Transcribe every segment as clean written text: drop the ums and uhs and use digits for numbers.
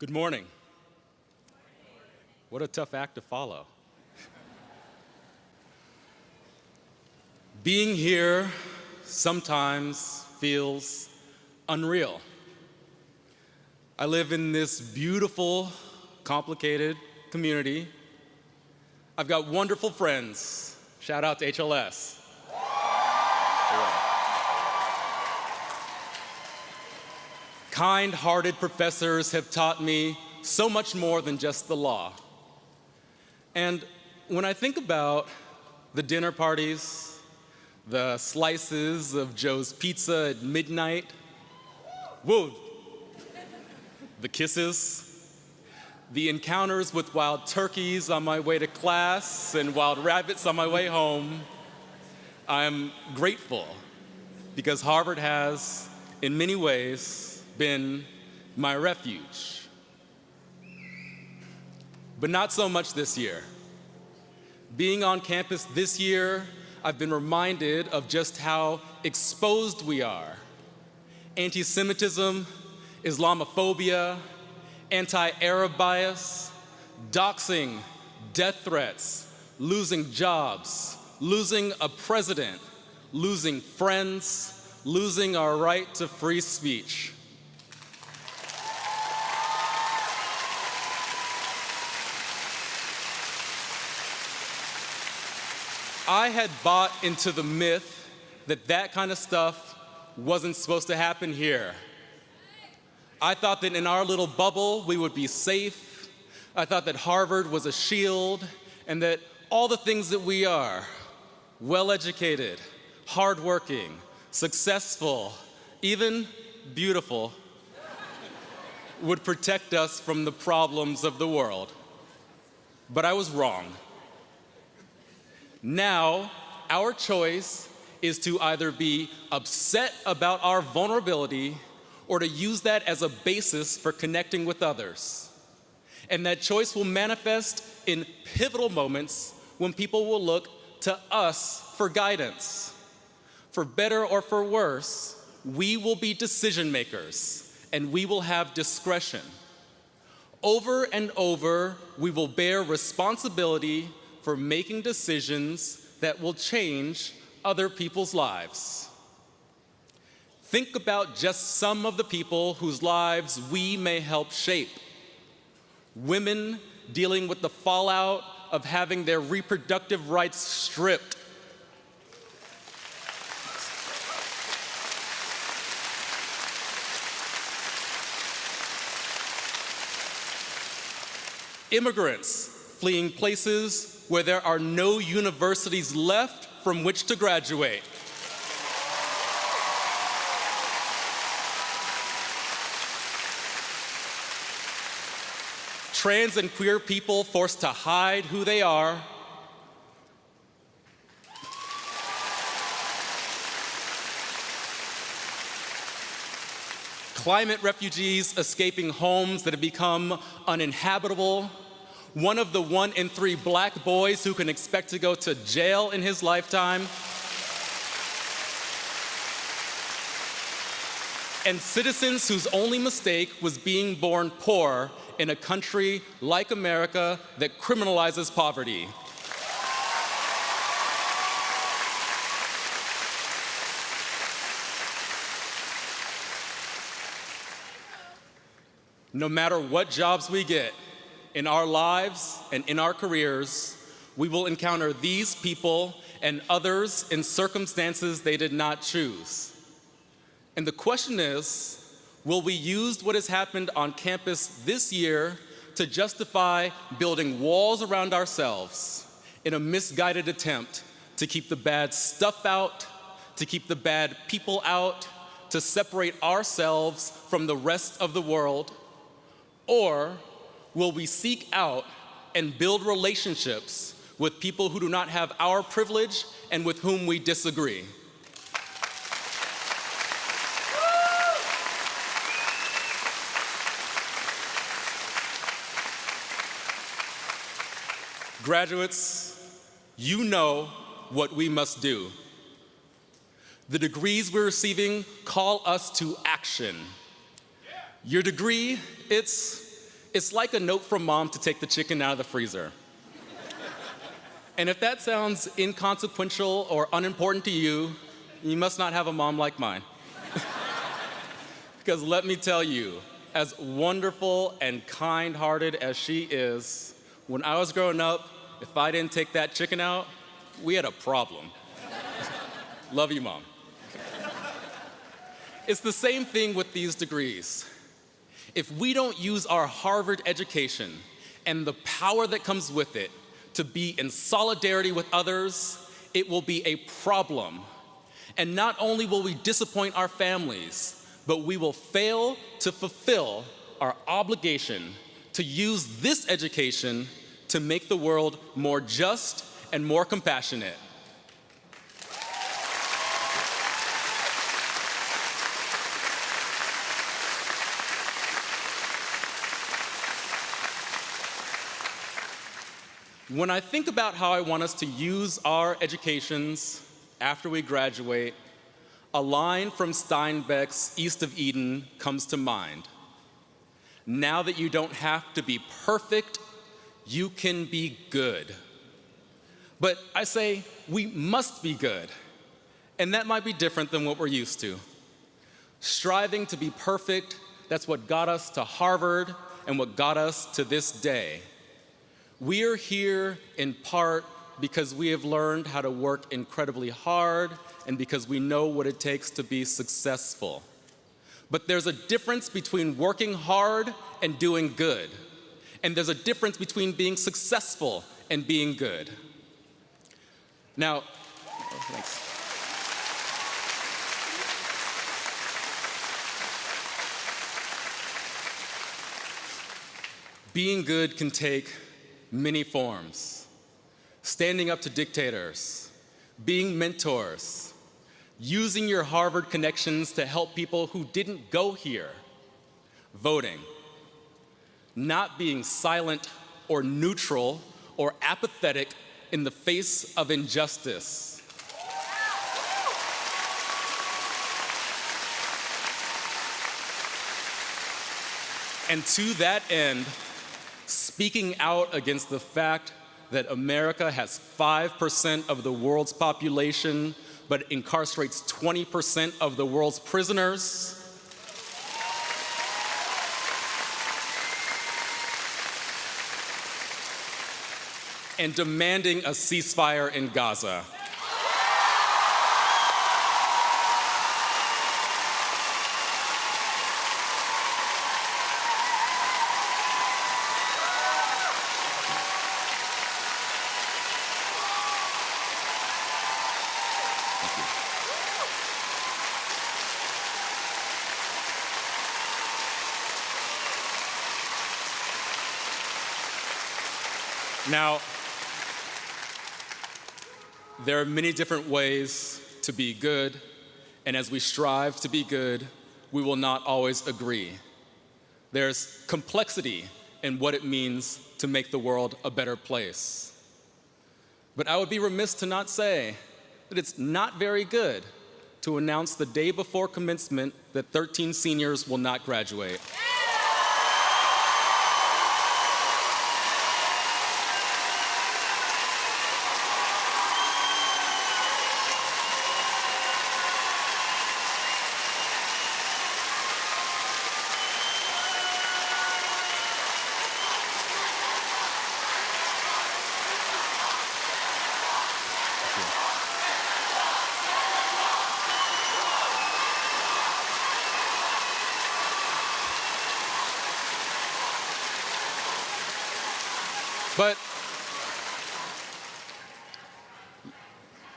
Good morning. What a tough act to follow. Being here sometimes feels unreal. I live in this beautiful, complicated community. I've got wonderful friends. Shout out to HLS. Kind-hearted professors have taught me so much more than just the law. And when I think about the dinner parties, the slices of Joe's pizza at midnight, whoa, the kisses, the encounters with wild turkeys on my way to class and wild rabbits on my way home, I'm grateful because Harvard has, in many ways, been my refuge. But not so much this year. Being on campus this year, I've been reminded of just how exposed we are. Anti-Semitism, Islamophobia, anti-Arab bias, doxing, death threats, losing jobs, losing a president, losing friends, losing our right to free speech. I had bought into the myth that that kind of stuff wasn't supposed to happen here. I thought that in our little bubble we would be safe. I thought that Harvard was a shield and that all the things that we are, well-educated, hardworking, successful, even beautiful, would protect us from the problems of the world. But I was wrong. Now, our choice is to either be upset about our vulnerability or to use that as a basis for connecting with others. And that choice will manifest in pivotal moments when people will look to us for guidance. For better or for worse, we will be decision makers and we will have discretion. Over and over, we will bear responsibility for making decisions that will change other people's lives. Think about just some of the people whose lives we may help shape. Women dealing with the fallout of having their reproductive rights stripped. Immigrants fleeing places where there are no universities left from which to graduate. Trans and queer people forced to hide who they are. Climate refugees escaping homes that have become uninhabitable. One of the 1 in 3 black boys who can expect to go to jail in his lifetime. And citizens whose only mistake was being born poor in a country like America that criminalizes poverty. No matter what jobs we get, in our lives and in our careers, we will encounter these people and others in circumstances they did not choose. And the question is, will we use what has happened on campus this year to justify building walls around ourselves in a misguided attempt to keep the bad stuff out, to keep the bad people out, to separate ourselves from the rest of the world? Or will we seek out and build relationships with people who do not have our privilege and with whom we disagree? Graduates, you know what we must do. The degrees we're receiving call us to action. Your degree, it's It's like a note from mom to take the chicken out of the freezer. And if that sounds inconsequential or unimportant to you, you must not have a mom like mine. Because let me tell you, as wonderful and kind-hearted as she is, when I was growing up, if I didn't take that chicken out, we had a problem. Love you, Mom. It's the same thing with these degrees. If we don't use our Harvard education and the power that comes with it to be in solidarity with others, it will be a problem. And not only will we disappoint our families, but we will fail to fulfill our obligation to use this education to make the world more just and more compassionate. When I think about how I want us to use our educations after we graduate, a line from Steinbeck's East of Eden comes to mind. Now that you don't have to be perfect, you can be good. But I say we must be good, and that might be different than what we're used to. Striving to be perfect, that's what got us to Harvard and what got us to this day. We are here in part because we have learned how to work incredibly hard and because we know what it takes to be successful. But there's a difference between working hard and doing good. And there's a difference between being successful and being good. Now, thanks. Being good can take many forms. Standing up to dictators, being mentors, using your Harvard connections to help people who didn't go here, voting, not being silent or neutral or apathetic in the face of injustice. And to that end, speaking out against the fact that America has 5% of the world's population, but incarcerates 20% of the world's prisoners. And demanding a ceasefire in Gaza. Now, there are many different ways to be good, and as we strive to be good, we will not always agree. There's complexity in what it means to make the world a better place. But I would be remiss to not say that it's not very good to announce the day before commencement that 13 seniors will not graduate. But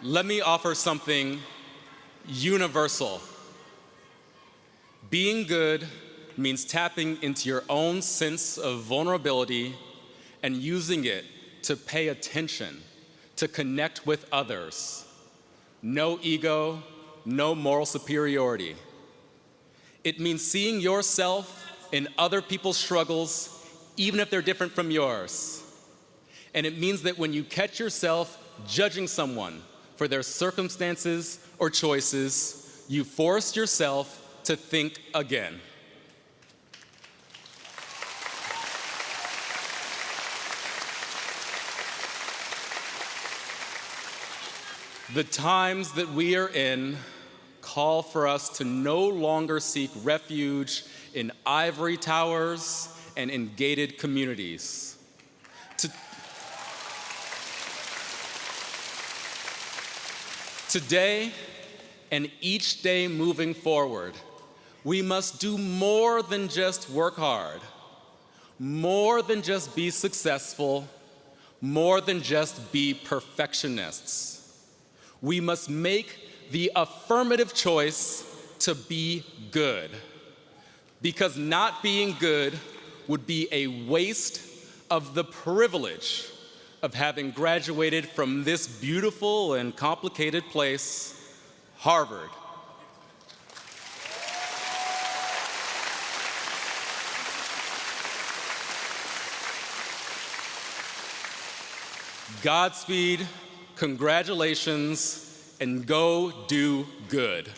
let me offer something universal. Being good means tapping into your own sense of vulnerability and using it to pay attention, to connect with others. No ego, no moral superiority. It means seeing yourself in other people's struggles, even if they're different from yours. And it means that when you catch yourself judging someone for their circumstances or choices, you force yourself to think again. The times that we are in call for us to no longer seek refuge in ivory towers and in gated communities. Today and each day moving forward, we must do more than just work hard, more than just be successful, more than just be perfectionists. We must make the affirmative choice to be good, because not being good would be a waste of the privilege of having graduated from this beautiful and complicated place, Harvard. Godspeed, congratulations, and go do good.